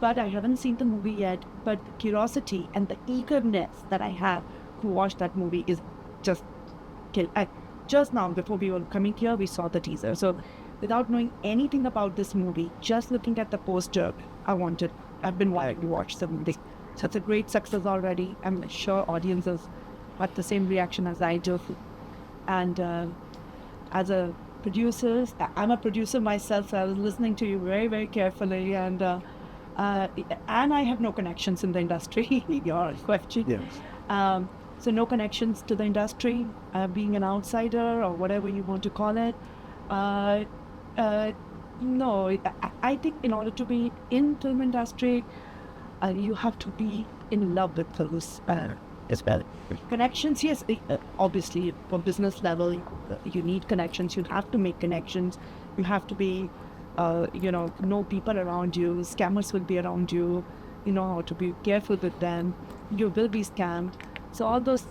But I haven't seen the movie yet. But the curiosity and the eagerness that I have to watch that movie is just kill. Just now, before we were coming here, we saw the teaser. So, without knowing anything about this movie, just looking at the poster, I've been wanting to watch the movie. So it's a great success already. I'm sure audiences had the same reaction as I do. And as a producer, I'm a producer myself, so I was listening to you very, very carefully. And I have no connections in the industry. Your question. Yes. So no connections to the industry, being an outsider or whatever you want to call it. No, I think in order to be in film industry, you have to be in love with films as well. Connections, yes, obviously for business level, you need connections. You have to make connections. You have to be, know people around you. Scammers will be around you. You know how to be careful with them. You will be scammed. So all those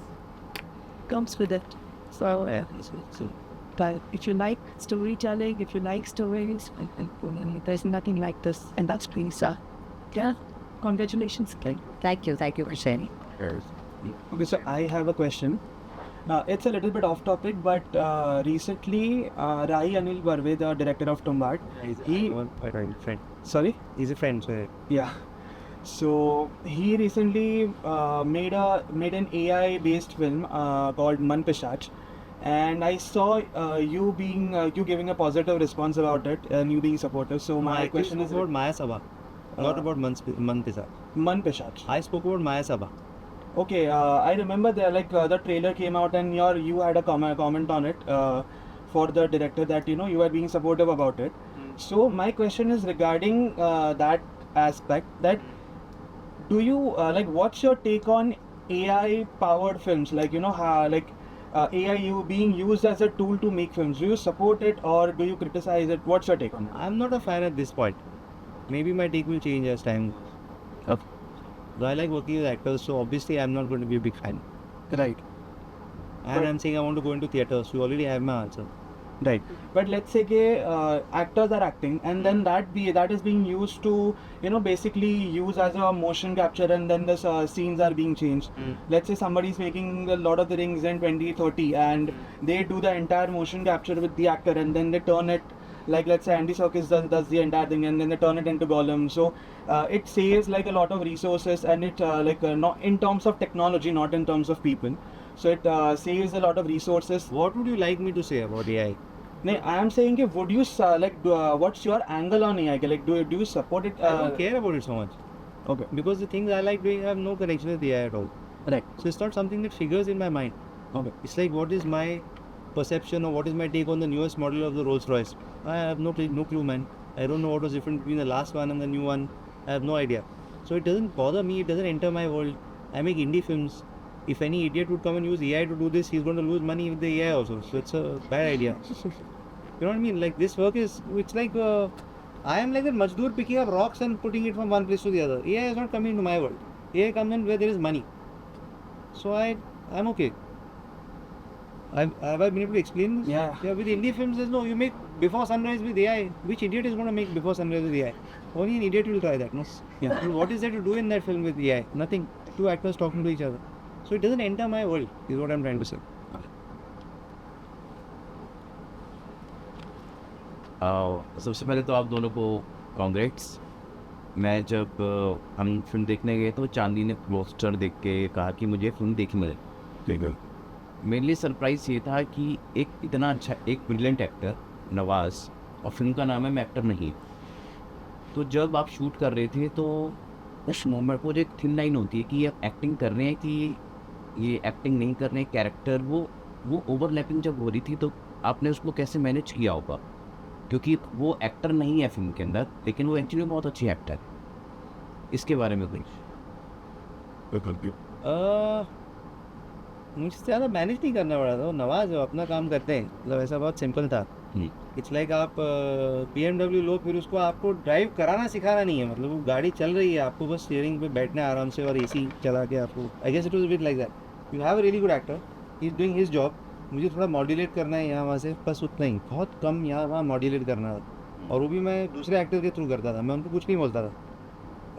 comes with it. So, but if you like storytelling, if you like stories, there's nothing like this, and that's pretty sad. Yeah, congratulations. Thank you for sharing. Okay, so I have a question. It's a little bit off topic, but recently, Rai Anil Barve, the director of Tumbat, friend. Sorry? He's a friend, so Yeah. So he recently made an AI-based film called Man Pishach, and I saw you giving a positive response about it and you being supportive. So my question is about Maya Sabha, not about Man Pishach. Man Pishach. I spoke about Maya Sabha. Okay, I remember there the trailer came out and you had a comment on it for the director that you were being supportive about it. So my question is regarding that aspect, that do you what's your take on AI powered films, AI being used as a tool to make films? Do you support it or do you criticize it? What's your take on it? I'm not a fan at this point. Maybe my take will change as time goes. So I like working with actors, so obviously I'm not going to be a big fan. Right. And I'm saying I want to go into theatres. You already have my answer. Right. But let's say actors are acting and then that is being used to basically use as a motion capture, and then the scenes are being changed. Let's say somebody's making a Lord of the Rings in 2030 and they do the entire motion capture with the actor and then they turn it, like let's say Andy Serkis does the entire thing and then they turn it into Gollum. So it saves a lot of resources, and it not in terms of technology, not in terms of people. So it saves a lot of resources. What would you like me to say about AI? No, I am saying, would you what's your angle on AI? Do you support it? I don't care about it so much. Okay. Because the things I like doing have no connection with AI at all. Right. So it's not something that figures in my mind. Okay. It's like, what is my perception or what is my take on the newest model of the Rolls Royce? I have no clue, man. I don't know what was different between the last one and the new one. I have no idea. So it doesn't bother me. It doesn't enter my world. I make indie films. If any idiot would come and use AI to do this, he's going to lose money with the AI also. So it's a bad idea. You know what I mean? Like, this work it's like, I am like a Majdoor picking up rocks and putting it from one place to the other. AI is not coming into my world. AI comes in where there is money. So I'm okay. Have I been able to explain this? Yeah. With indie films, there's no, you make Before Sunrise with AI. Which idiot is going to make Before Sunrise with AI? Only an idiot will try that, no? Yeah. And what is there to do in that film with AI? Nothing. Two actors talking to each other. So it doesn't enter my world, is what I'm trying to say. सबसे पहले तो आप दोनों को congrats. मैं जब हम film देखने गए तो चांदी ने पोस्टर देख के कहा कि मुझे फिल्म देखी मिले। मेरे लिए सरप्राइज़ ये था कि एक इतना अच्छा, एक ब्रिलियंट एक्टर नवाज़, और फिल्म का नाम है मैं एक्टर नहीं। तो जब आप शूट कर रहे थे तो उस मोमेंट पर एक थिन लाइन होती है कि ये एक्टिंग कर रहे हैं कि ये एक्टिंग नहीं कर रहे हैं, कैरेक्टर वो ओवरलैपिंग जब हो रही थी तो आपने उसको कैसे मैनेज किया होगा? क्योंकि वो एक्टर नहीं है फिल्म के अंदर, लेकिन वो एक्चुअली बहुत अच्छी एक्टर है। इसके बारे में कुछ मुझसे ज़्यादा मैनेज नहीं करना पड़ा था, वो नवाज है, अपना काम करते हैं, मतलब ऐसा बहुत सिंपल था। इट्स लाइक आप BMW लो, फिर उसको आपको ड्राइव कराना सिखाना नहीं है, मतलब वो गाड़ी चल रही है, आपको बस स्टीयरिंग पे बैठना है आराम से और AC चला के आपको, I guess it was a bit like that. You have a really good actor, he is doing his job, मुझे थोड़ा मॉड्यूलेट करना है यहाँ वहाँ से, बस उतना ही, बहुत कम यहाँ वहाँ मॉड्यूलेट करना था। और वो भी मैं दूसरे एक्टर के थ्रू करता था, मैं उनको कुछ नहीं बोलता था,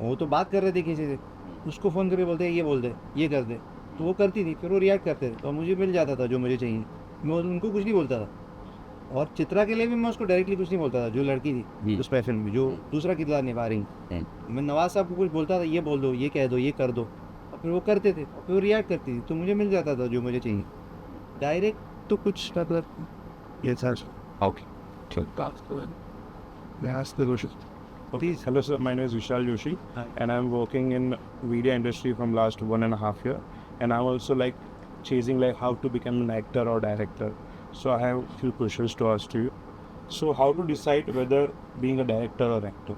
वो तो बात कर रहे थे किसी से, उसको फ़ोन करके बोलते ये बोल दे, ये कर दे, तो वो करती थी, फिर वो रिएक्ट करते थे, तो मुझे मिल जाता था जो मुझे चाहिए, मैं उनको कुछ नहीं बोलता था। और चित्रा के लिए भी मैं उसको डायरेक्टली कुछ नहीं बोलता था, जो लड़की थी उस फिल्म में, जो दूसरा किरदार निभा रही, मैं नवाज साहब को कुछ बोलता था, ये बोल दो, ये कह दो, ये कर दो, और फिर वो करते थे, और फिर वो रिएक्ट करती थी, तो मुझे मिल जाता था जो मुझे चाहिए। डायरेक्ट तो कुछ मतलब ये sir. Okay. Sure. May I ask the question? Please. Hello sir, my name is Vishal Joshi. Hi. And I'm working in media industry from last 1.5 year, and I'm also like chasing like how to become an actor or director. So I have few questions to ask to you. So how to decide whether being a director or actor?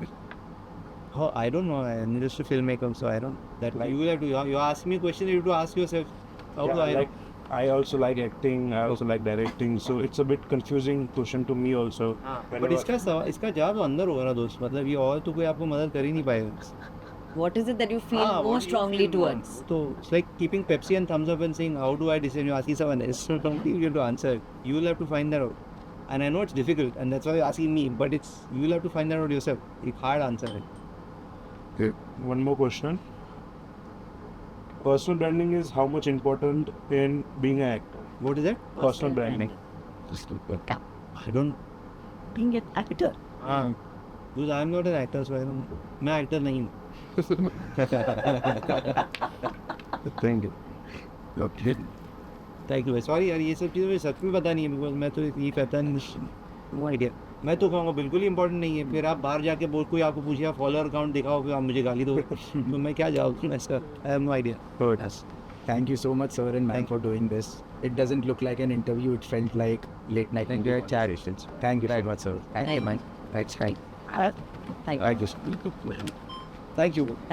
Oh, I don't know, I'm just a filmmaker, so I don't, that Like- you will have to, you ask me a question, you have to ask yourself, how do I like I also like acting, I also like directing, so it's a bit confusing question to me also. But Whenever- इसका जवाब अंदर होगा ना दोस्त, मतलब ये और तो कोई आपको मदद कर ही नहीं पाएगा। What is it that you feel Ah, what more do you strongly feel towards? So it's like keeping Pepsi and thumbs up and saying, how do I decide? You're asking someone else, so don't you have to answer. You will have to find that out. And I know it's difficult, and that's why you're asking me, but you will have to find that out yourself. It's hard answer है. Okay. One more question. Personal branding is how much important in being an actor? What is that? Personal branding. I don't. Being an actor. Because I'm not an actor, so I don't. मैं actor नहीं हूँ. Thank you. Thank you. Sorry यार, ये सब चीज़ें मुझे सच में पता नहीं है, बिकॉज मैं तो ये करता नहीं, नो आइडिया। मैं तो कहूँगा बिल्कुल ही इंपॉर्टेंट नहीं है, फिर आप बाहर जाके कोई आपको पूछे फॉलोअर अकाउंट दिखाओ, फिर आप मुझे गाली दो, तो मैं क्या जवाब इसका, I have no idea. Good. Thank you so much, sir and ma'am, for doing this. It doesn't look like an interview. It felt like late night. Thank you. Chat. Thank you Very so much, sir. Hey, man. That's right. Thank you. I just. Thank you.